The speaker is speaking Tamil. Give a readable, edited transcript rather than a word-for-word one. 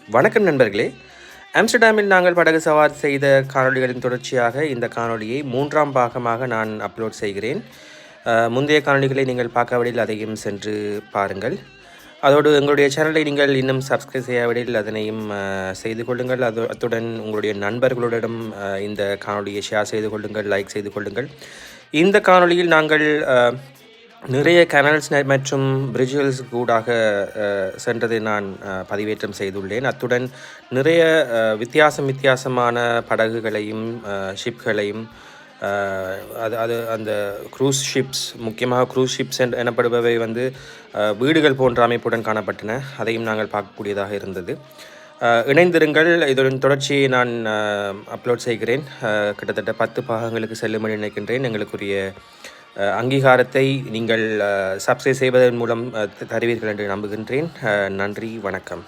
வணக்கம் நண்பர்களே. ஆம்ஸ்டர்டாமில் நாங்கள் படகு சவாரி செய்த காணொளிகளின் தொடர்ச்சியாக இந்த காணொளியை 3ஆம் பாகமாக நான் அப்லோட் செய்கிறேன். முந்தைய காணொளிகளை நீங்கள் பார்க்காவிடில் அதையும் சென்று பாருங்கள். அதோடு எங்களுடைய சேனலை நீங்கள் இன்னும் சப்ஸ்கிரைப் செய்யாவிடில் அதனையும் செய்து கொள்ளுங்கள். அத்துடன் உங்களுடைய நண்பர்களுடன் இந்த காணொளியை ஷேர் செய்து கொள்ளுங்கள், லைக் செய்து கொள்ளுங்கள். இந்த காணொளியில் நாங்கள் நிறைய கேனல்ஸ் மற்றும் பிரிட்ஜுகள் கூடாக சென்றதை நான் பதிவேற்றம் செய்துள்ளேன். அத்துடன் நிறைய வித்தியாசமான படகுகளையும் ஷிப்களையும் அந்த க்ரூஸ் ஷிப்ஸ், முக்கியமாக க்ரூஸ் ஷிப்ஸ் எனப்படுபவை வீடுகள் போன்ற அமைப்புடன் காணப்பட்டன. அதையும் நாங்கள் பார்க்கக்கூடியதாக இருந்தது. இணைந்திருங்கள். இதன் தொடர்ச்சியை நான் அப்லோட் செய்கிறேன். கிட்டத்தட்ட 10 பாகங்களுக்கு செல்லும் என்று நினைக்கின்றேன். எங்களுக்குரிய அங்கீகாரத்தை நீங்கள் சப்ஸ்கிரைப் செய்வதன் மூலம் தருவீர்கள் என்று நம்புகின்றேன். நன்றி, வணக்கம்.